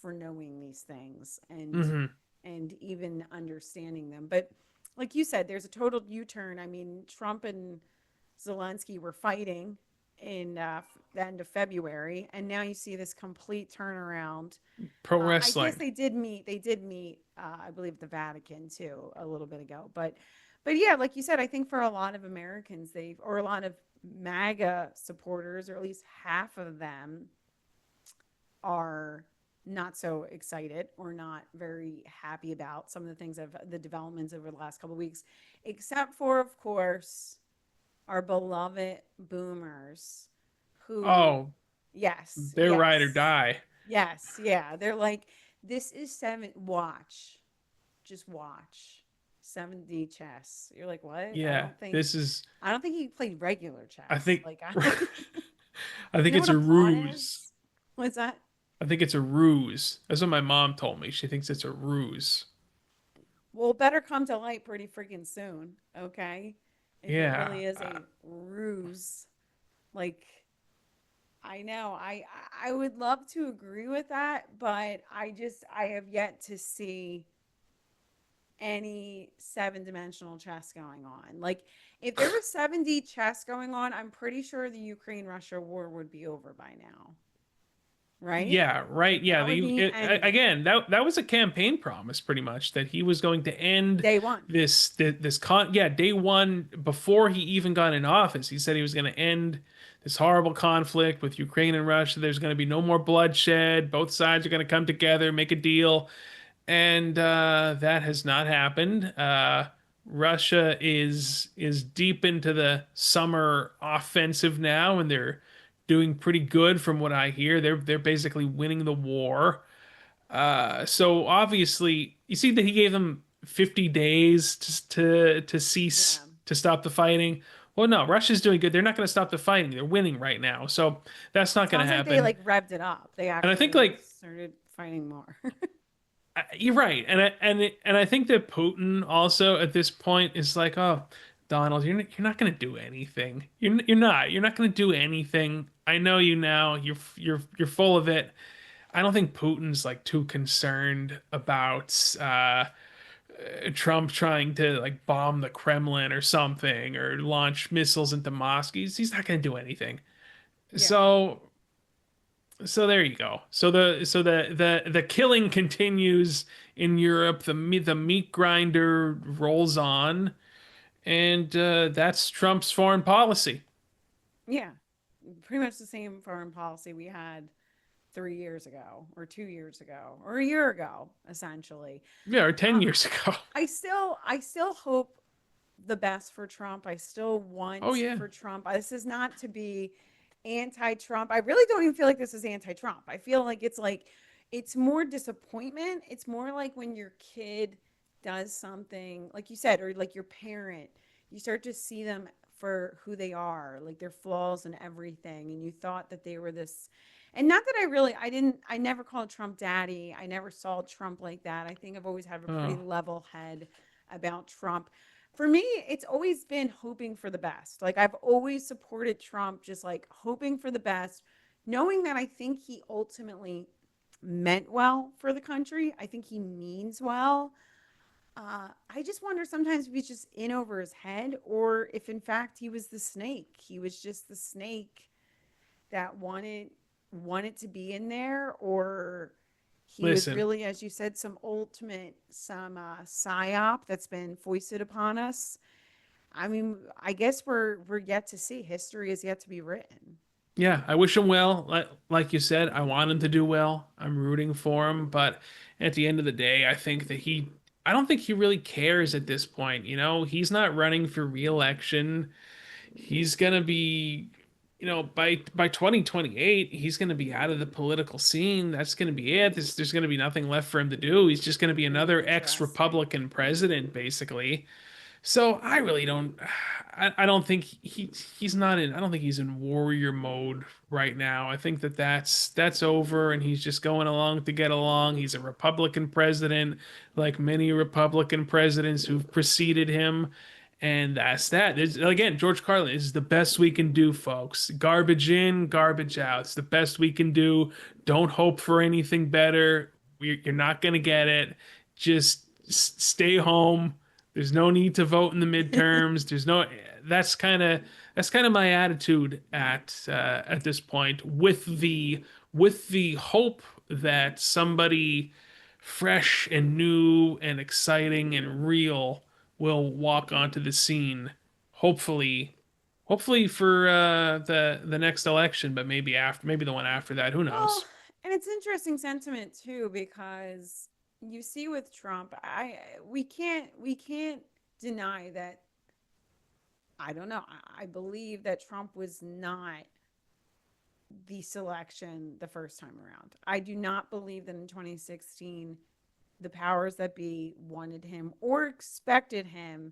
for knowing these things Hmm. and even understanding them. But like you said, there's a total U-turn. I mean, Trump and Zelensky were fighting in the end of February, and now you see this complete turnaround. Pro I guess wrestling. they did meet. They did meet, I believe, at the Vatican too a little bit ago. But yeah, like you said, I think for a lot of Americans, or a lot of MAGA supporters, or at least half of them, are not so excited or not very happy about some of the things of the developments over the last couple of weeks, except for, of course, our beloved boomers who, Oh, yes, they're ride or yes, die. yes, yeah, they're like, this is just watch 7D chess. You're like, what? Yeah, this is. I don't think he played regular I chess. think. Like, I you think know it's what a a pawn ruse. is? What's that? I think it's a ruse. That's what my mom told me. She thinks it's a ruse. Well, better come to light pretty freaking soon, okay? If it Yeah. really is a ruse. Like, I know I would love to agree with that, but I have yet to see any seven-dimensional chess going on. Like, if there was 7D chess going on, I'm pretty sure the Ukraine-Russia war would be over by now, right? Yeah, right. Like Yeah, that would be ending again, that was a campaign promise pretty much that he was going to end day one. this con yeah, day one before he even got in office. He said he was going to end this horrible conflict with Ukraine and Russia. There's going to be no more bloodshed. Both sides are going to come together, make a deal. And that has not happened. Russia is deep into the summer offensive now, and they're doing pretty good from what I hear. They're basically winning the war. So obviously, you see that he gave them 50 days to cease Yeah. to stop the fighting. Well, no, Russia's doing good. They're not going to stop the fighting. They're winning right now. So that's not going to Sounds like they happen. like revved it up. They And I think actually like started fighting more. you're right, and I think that Putin also at this point is like, oh, Donald, you're not going to do anything. You're not going to do anything. I know you now. You're full of it. I don't think Putin's like too concerned about Trump trying to like bomb the Kremlin or something or launch missiles into Moscow. He's not going to do anything. Yeah. So there you go. So the killing continues in Europe. The meat grinder rolls on, and that's Trump's foreign policy. Yeah. Pretty much the same foreign policy we had 3 years ago or 2 years ago or a year ago, essentially. Yeah, or Uh, 10 years ago. I still hope the best for Trump. I still want Oh yeah. for Trump. This is not to be anti-Trump. I really don't even feel like this is anti-Trump. I feel like it's more disappointment. It's more like when your kid does something, like you said, or like your parent, you start to see them for who they are, like their flaws and everything, and you thought that they were this. And not that I never called Trump daddy. I never saw Trump like that. I think I've always had a pretty Oh, level head about Trump. For me, it's always been hoping for the best. Like I've always supported Trump, just like hoping for the best, knowing that I think he ultimately meant well for the country. I think he means well. I just wonder sometimes if he's just in over his head, or if in fact he was the snake. He was just the snake that wanted to be in there, or he was listen. really, as you said, some psyop that's been foisted upon us. I mean, I guess we're yet to see. History is yet to be written. Yeah, I wish him well. Like you said, I want him to do well. I'm rooting for him, but at the end of the day, I don't think he really cares at this point. He's not running for re-election. He's gonna be by 2028, he's going to be out of the political scene. That's going to be it. There's going to be nothing left for him to do. He's just going to be another Interesting. ex-Republican president, basically. So I really don't. I don't think he's not in. I don't think he's in warrior mode right now. I think that's over, and he's just going along to get along. He's a Republican president, like many Republican presidents who've preceded him, and that's that. Again, George Carlin is the best we can do, folks. Garbage in, garbage out. It's the best we can do. Don't hope for anything better. You're not gonna get it. Just stay home. There's no need to vote in the midterms. There's no. That's kind of my attitude at this point, with the hope that somebody fresh and new and exciting and real will walk onto the scene. Hopefully, hopefully for the next election, but maybe the one after that. Who Well, knows? and it's interesting sentiment too because you see with Trump, I we can't deny that I don't know. I believe that Trump was not the selection the first time around. I do not believe that in 2016 the powers that be wanted him or expected him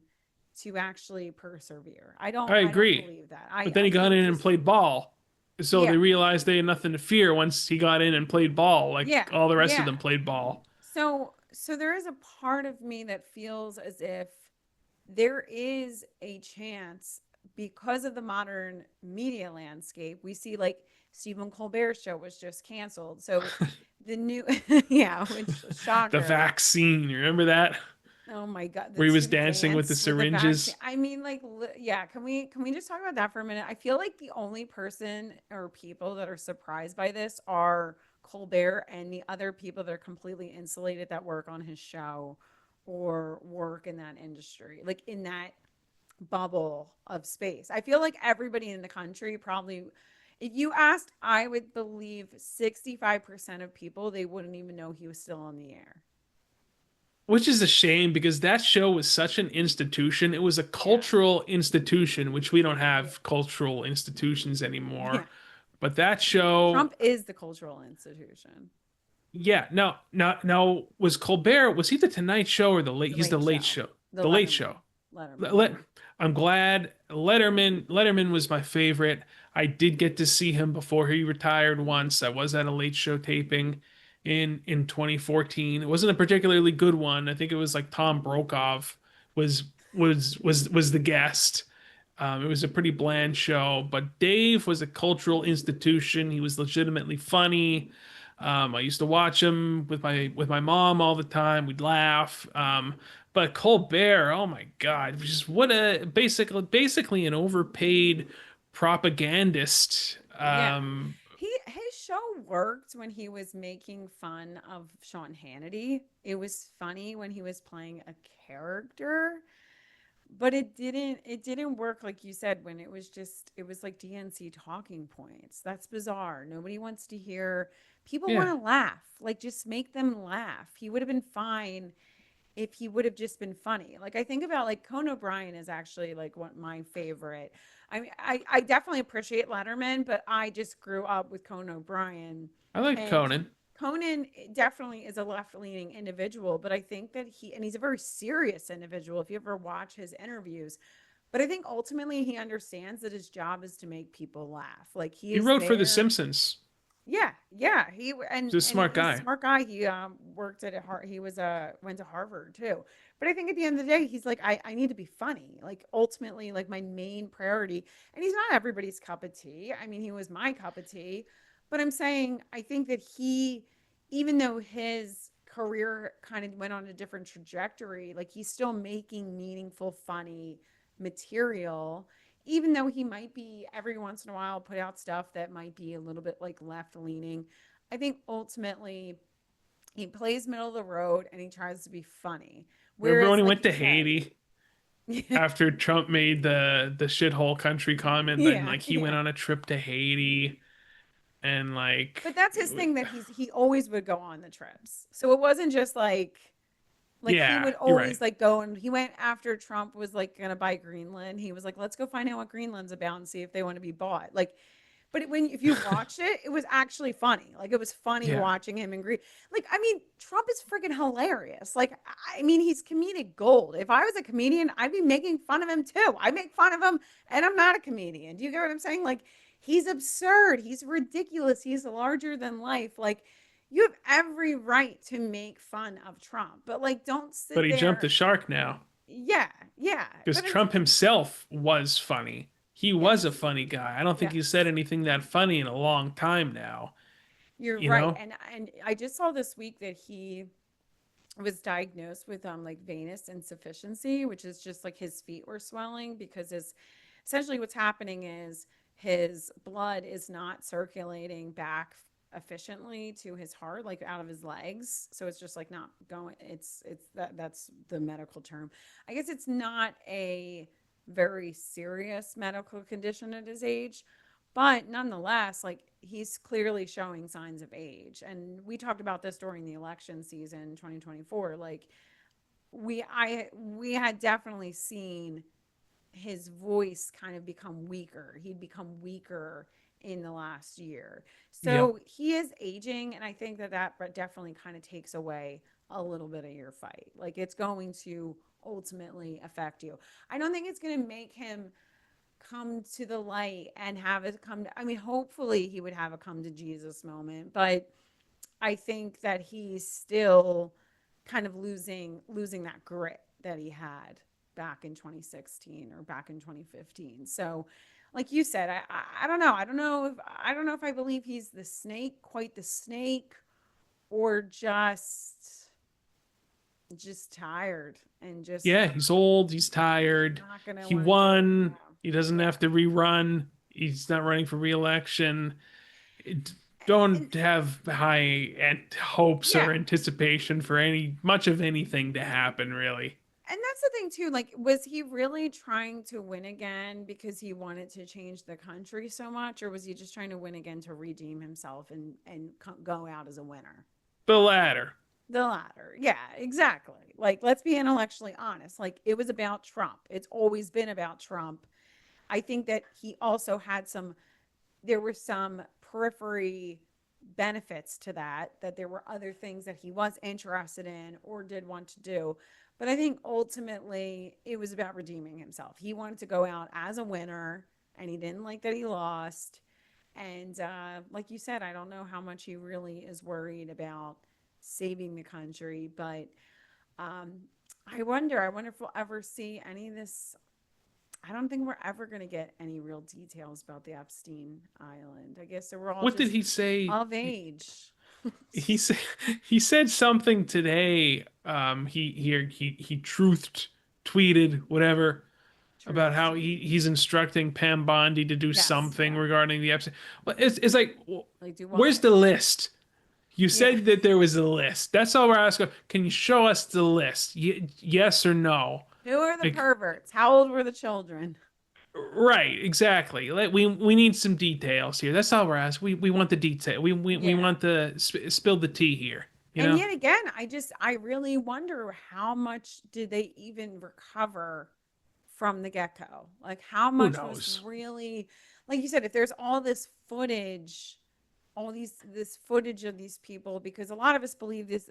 to actually persevere. I I don't agree. believe that. But then he I got think in and just played ball. So yeah. they realized they had nothing to fear once he got in and played ball, like Yeah. all the rest of Yeah. them played ball. So there is a part of me that feels as if there is a chance because of the modern media landscape. We see like Stephen Colbert's show was just canceled. So the new yeah, which The shocker. vaccine, you remember that? Oh my God, the Where he was stupid dancing with the dance with the vaccine. syringes. I mean, like, yeah, can we just talk about that for a minute? I feel like the only person or people that are surprised by this are Colbert and the other people that are completely insulated that work on his show or work in that industry, like in that bubble of space. I feel like everybody in the country probably, if you asked, I would believe 65% of people, they wouldn't even know he was still on the air. Which is a shame because that show was such an institution. It was a Yeah. cultural institution, which we don't Yeah. have cultural institutions anymore. Yeah. But that show, Trump is the cultural institution. yeah, no, no, no, was Colbert, was he the Tonight Show or The he's the Late Late Show. Show? The The Late Letterman. Show. Letterman. Let, I'm glad Letterman was my favorite. I did get to see him before he retired once. I was at a Late Show taping in 2014. It wasn't a particularly good one. I think it was like Tom Brokaw was was the guest. It was a pretty bland show, but Dave was a cultural institution. He was legitimately funny. I used to watch him with my mom all the time. We'd laugh. But Colbert, oh my God, just what a basically an overpaid propagandist. Yeah. His show worked when he was making fun of Sean Hannity. It was funny when he was playing a character, but it didn't work like you said when it was like DNC talking points. That's bizarre. Nobody wants to hear people want Yeah, to laugh. Like just make them laugh. He would have been fine if he would have just been funny. Like I think about like Conan O'Brien is actually like one my favorite. I mean, I definitely appreciate Letterman, but I just grew up with Conan O'Brien, I like and Conan. Conan definitely is a left leaning individual, but I think that he's a very serious individual. If you ever watch his interviews, but I think ultimately he understands that his job is to make people laugh. Like he He is wrote for The there. Simpsons. Yeah, yeah. He's a And smart he's a guy. smart guy. He worked at a He was went to Harvard too. But I think at the end of the day, he's like, I need to be funny. Like ultimately, like my main priority. And he's not everybody's cup of tea. I mean, he was my cup of tea. But I'm saying I think that even though his career kind of went on a different trajectory, like he's still making meaningful, funny material even though he might be every once in a while put out stuff that might be a little bit like left leaning, I think ultimately he plays middle of the road and he tries to be funny. Remember when Whereas, he like went you to said, Haiti yeah, after Trump made the shithole country comment? Then yeah, like he went yeah. on a trip to Haiti and But that's his thing that he always would go on the trips. So it wasn't just like he yeah, would you're right. always like go and he went after Trump was like gonna buy Greenland. He was like, let's go find out what Greenland's about and see if they want to be bought. Like But if you watched it, it was actually funny. Like it was funny Yeah. watching him in grief. Like I mean, Trump is freaking hilarious. Like I mean, he's comedic gold. If I was a comedian, I'd be making fun of him too. I make fun of him, and I'm not a comedian. Do you get what I'm saying? Like he's absurd. He's ridiculous. He's larger than life. Like you have every right to make fun of Trump, but like don't But sit he jumped the there. shark now Yeah, yeah. because But it's Trump himself was funny. He was a yes, funny guy. I don't think he's said yes. anything that funny in a long time now, You're you right. know? And I just saw this week that he was diagnosed with like venous insufficiency, which is just like his feet were swelling because his essentially what's happening is his blood is not circulating back efficiently to his heart, like out of his legs. So it's just like not going, that's the medical term. I guess it's not a very serious medical condition at his age, but nonetheless, like he's clearly showing signs of age. And we talked about this during the election season 2024. Like we had definitely seen his voice kind of become weaker. He'd become weaker in the last year. Yep. So he is aging, and I think that definitely kind of takes away a little bit of your fight. Like it's going to ultimately affect you. I don't think it's going to make him come to the light and have it come to, I mean, hopefully he would have a come to Jesus moment, but I think that he's still kind of losing that grit that he had back in 2016 or back in 2015. So like you said, I don't know. I don't know if I believe he's the snake, quite the snake, or just tired and just Yeah, he's old, he's tired. not gonna He want to do it. won. He Yeah. doesn't have to rerun. He's not running for re-election. And Don't have high hopes yeah. or anticipation for any much of anything to happen, really. And that's the thing too. Like, was he really trying to win again because he wanted to change the country so much, or was he just trying to win again to redeem himself and go out as a winner? The latter. The latter. Yeah, exactly. Like, let's be intellectually honest. Like, it was about Trump. It's always been about Trump. I think that he also had there were some periphery benefits to that there were other things that he was interested in or did want to do. But I think ultimately it was about redeeming himself. He wanted to go out as a winner, and he didn't like that he lost. And like you said, I don't know how much he really is worried about saving the country, but um, I wonder if we'll ever see any of this. I don't think we're ever going to get any real details about the Epstein Island. I guess they were all What did just he say? of age. He said he said something today. He truthed, tweeted, whatever, about Truth. how he's instructing Pam Bondi to do Yes. something Yeah. regarding the Epstein. Well, it's like, Like, do where's what? the list? You Yeah. said that there was a list. That's all we're asking. Can you show us the list? Yes or no? Who are the Like, perverts? How old were the children? right, exactly. Like, we need some details here. That's all we're asking. We want the detail. We Yeah. want the spill the tea here. You And know? yet again, I really wonder how much did they even recover from the get-go? Like how Who much was knows? really, like you said, if there's all this footage, all this footage of these people, because a lot of us believe this,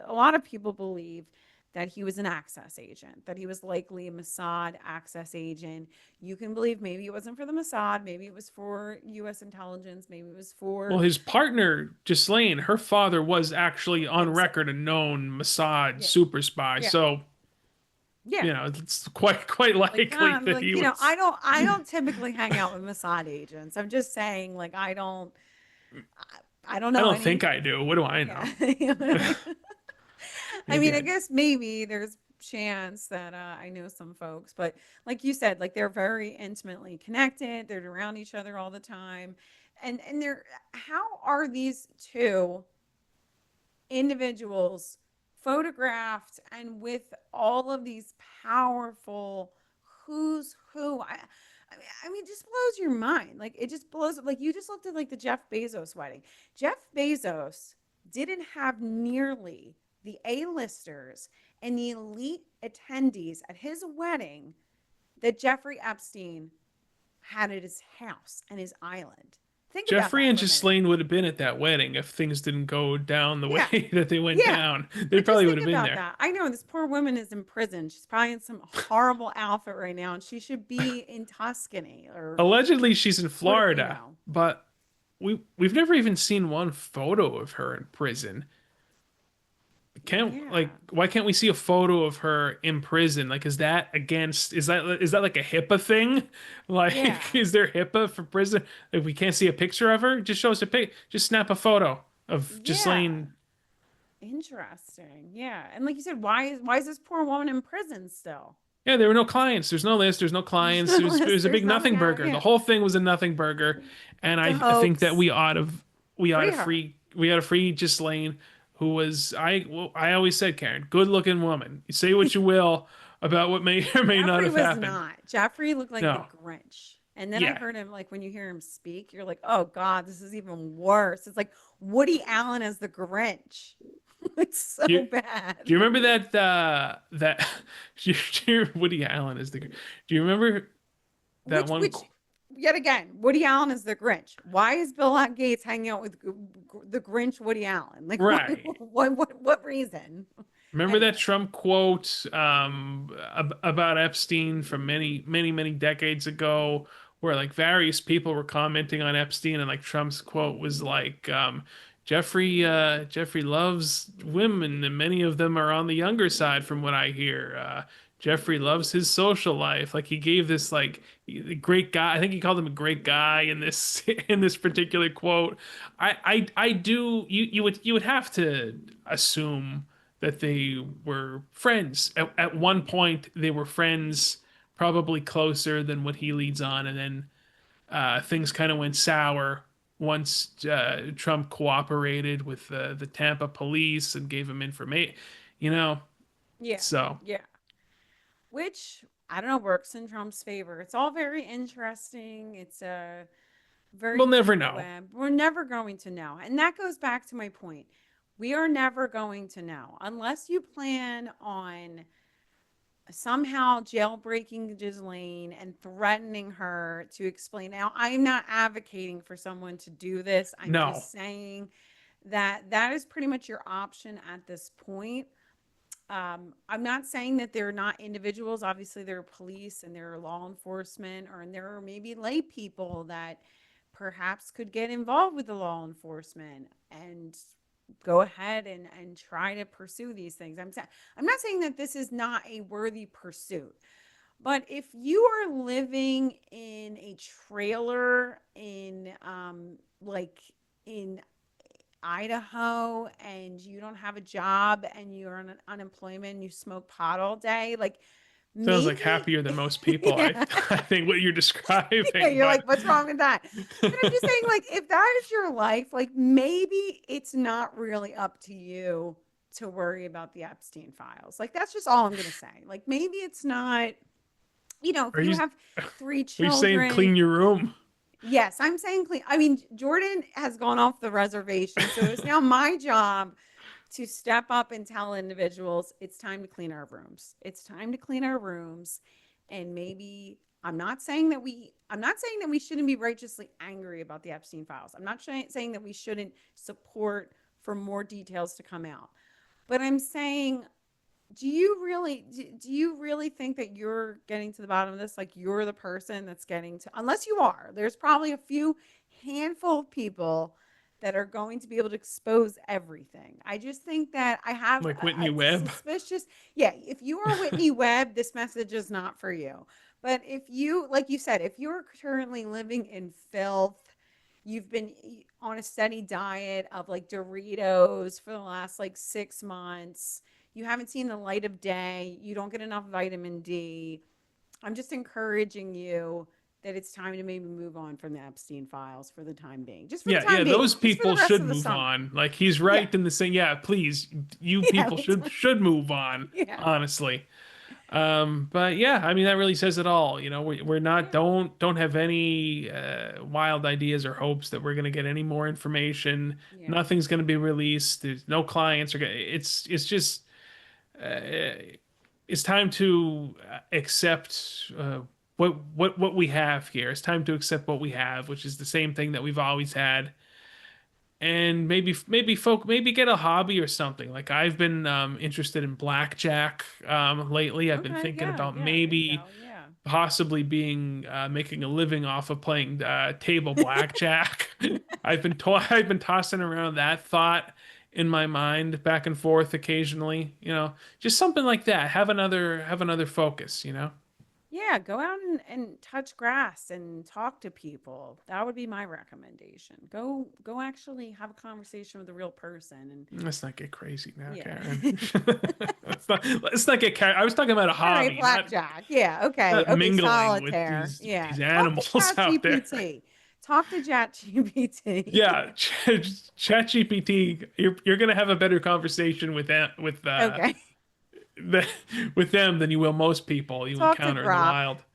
a lot of people believe that he was an access agent, that he was likely a Mossad access agent. You can believe maybe it wasn't for the Mossad, maybe it was for US intelligence, maybe it was Well, for his partner, Ghislaine, her father was actually on himself. record a known Mossad Yeah. super spy. Yeah. So, Yeah. it's quite likely that Like he you know, was. I don't typically hang out with Mossad agents. I'm just saying, like I don't I know don't any. think I do. What do I Yeah. know? I mean, Maybe I I. guess maybe there's chance that I know some folks, but like you said, like they're very intimately connected. They're around each other all the time, and they're how are these two individuals photographed and with all of these powerful who's who. I mean, it just blows your mind. Like it just blows. Like you just looked at like the Jeff Bezos wedding. Jeff Bezos didn't have nearly the A-listers and the elite attendees at his wedding that Jeffrey Epstein had at his house and his island. Think about Jeffrey that and for a minute. Ghislaine would have been at that wedding if things didn't go down the Yeah. way that they went Yeah. down. They But just probably would think have been about there. that. I know this poor woman is in prison. She's probably in some horrible outfit right now, and she should be in Tuscany or Allegedly, she's in what, Florida, but we've never even seen one photo of her in prison. Can't like Yeah. why can't we see a photo of her in prison? Like, is that like a HIPAA thing? Like, Yeah. is there HIPAA for prison? If we can't see a picture of her, just show us a pic. Just snap a photo of Yeah. Ghislaine. Interesting. Yeah. And like you said, why is this poor woman in prison still? Yeah, there were no clients. There's no list. There's no There's clients. no It list. was a There's big nothing nothing out. burger. The Yeah. whole thing was a nothing burger, and It's a I think that hoax. we ought Free to her. free Ghislaine, who was I always said, Karen, good looking woman. You say what you will about what may or may not Jeffrey have was happened. not. Jeffrey looked like the No, Grinch. And then I yeah, heard him like when you hear him speak, you're like, oh God, this is even worse. It's like Woody Allen as the Grinch. It's so do you, bad. do you remember that Woody Allen is the? Do you remember that one? Which, yet again, Woody Allen is the Grinch. Why is Bill Gates hanging out with the Grinch Woody Allen? Like, what, Right. what reason? Remember that Anyway, Trump quote about Epstein from many decades ago, where like various people were commenting on Epstein, and like Trump's quote was like, Jeffrey loves women, and many of them are on the younger side, from what I hear. Jeffrey loves his social life. Like he gave this like great guy. I think he called him a great guy in this in this particular quote. I do. You would have to assume that they were friends. At one point, they were friends, probably closer than what he leads on, and then things kind of went sour once Trump cooperated with the Tampa police and gave him information. You know, yeah, so yeah. Which I don't know works in Trump's favor. It's all very interesting. It's a very we'll never deep know. web. We're never going to know. And that goes back to my point. We are never going to know unless you plan on somehow jailbreaking Ghislaine and threatening her to explain. Now, I'm not advocating for someone to do this. I'm No, just saying that that is pretty much your option at this point. I'm not saying that they're not individuals. Obviously, there are police and there are law enforcement, or and there are maybe lay people that perhaps could get involved with the law enforcement and go ahead and try to pursue these things. I'm not saying that this is not a worthy pursuit, but if you are living in a trailer in like in Idaho and you don't have a job and you're on unemployment and you smoke pot all day, like sounds like maybe happier than most people. yeah. I think what you're Yeah, describing, you're but like, what's wrong with that? But I'm just saying, like, if that is your life, like maybe it's not really up to you to worry about the Epstein files. Like, that's just all I'm gonna say. Like, maybe it's not, if are you you have three are you saying children. clean your room? Yes, I'm saying clean. I mean, Jordan has gone off the reservation, so it's now my job to step up and tell individuals it's time to clean our rooms. It's time to clean our rooms. And maybe I'm not saying that we shouldn't be righteously angry about the Epstein files. I'm not saying that we shouldn't support for more details to come out. But I'm saying do you really think that you're getting to the bottom of this? Like you're the person that's getting to, unless you are, there's probably a few handful of people that are going to be able to expose everything. I just think that I have Like Whitney a Webb? suspicious, yeah, if you are Whitney Webb, this message is not for you. But if you, like you said, if you're currently living in filth, you've been on a steady diet of like Doritos for the last like 6 months, you haven't seen the light of day, you don't get enough vitamin D. I'm just encouraging you that it's time to maybe move on from the Epstein files for the time being. Just for the Yeah, time those being. Just for the people rest should of the move summer. on. Like he's Yeah. right in the saying, yeah, please, you Yeah. people should move on, Yeah. honestly. But yeah, I mean that really says it all. You know, we're not Yeah. don't have any wild ideas or hopes that we're gonna get any more information. Yeah. Nothing's gonna be released. There's no clients. It's just uh, it's time to accept what we have here. It's time to accept what we have, which is the same thing that we've always had. And maybe get a hobby or something. Like I've been interested in blackjack lately. I've been Okay, thinking yeah, about yeah, there you maybe go. Yeah. possibly being making a living off of playing table blackjack. I've been tossing around that thought in my mind back and forth occasionally, just something like that. Have another focus, Yeah, go out and touch grass and talk to people. That would be my recommendation. Go actually have a conversation with a real person and Let's not get crazy now, yeah. Karen. Let's not get carried. I was talking about a All right, hobby, blackjack. Yeah, okay. not Okay, mingling with solitaire. Yeah. these Talk to animals out there. ChatGPT. Talk to ChatGPT. Yeah, ChatGPT, you're gonna have a better conversation with that Okay. the, with them than you will most people you Talk to encounter in the Grok. wild. Just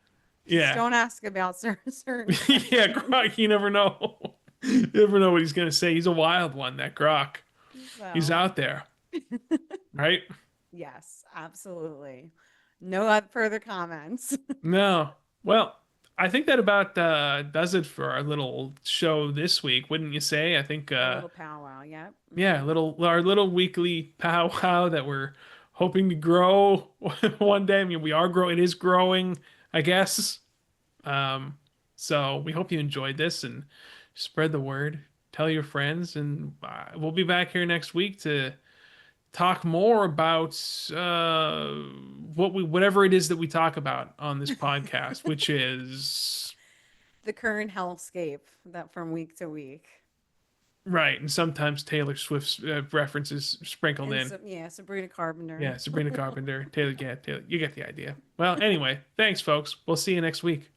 Yeah, don't ask about certain yeah, questions. Grok. You never know. You never know what he's gonna say. He's a wild one, that Grok. He's So, out there, right? yes, absolutely. No further comments. No. Well, I think that about does it for our little show this week, wouldn't you say? I think A little powwow. Yep. yeah, our little weekly powwow that we're hoping to grow one day. I mean, we are growing. It is growing, I guess. Um, so we hope you enjoyed this and spread the word. Tell your friends, and we'll be back here next week to talk more about whatever it is that we talk about on this podcast, which is The current hellscape that from week to week. right, and sometimes Taylor Swift's references sprinkled And in. so, yeah, Sabrina Carpenter. Yeah, Sabrina Carpenter, Taylor, you get the idea. Well, anyway, thanks, folks. We'll see you next week.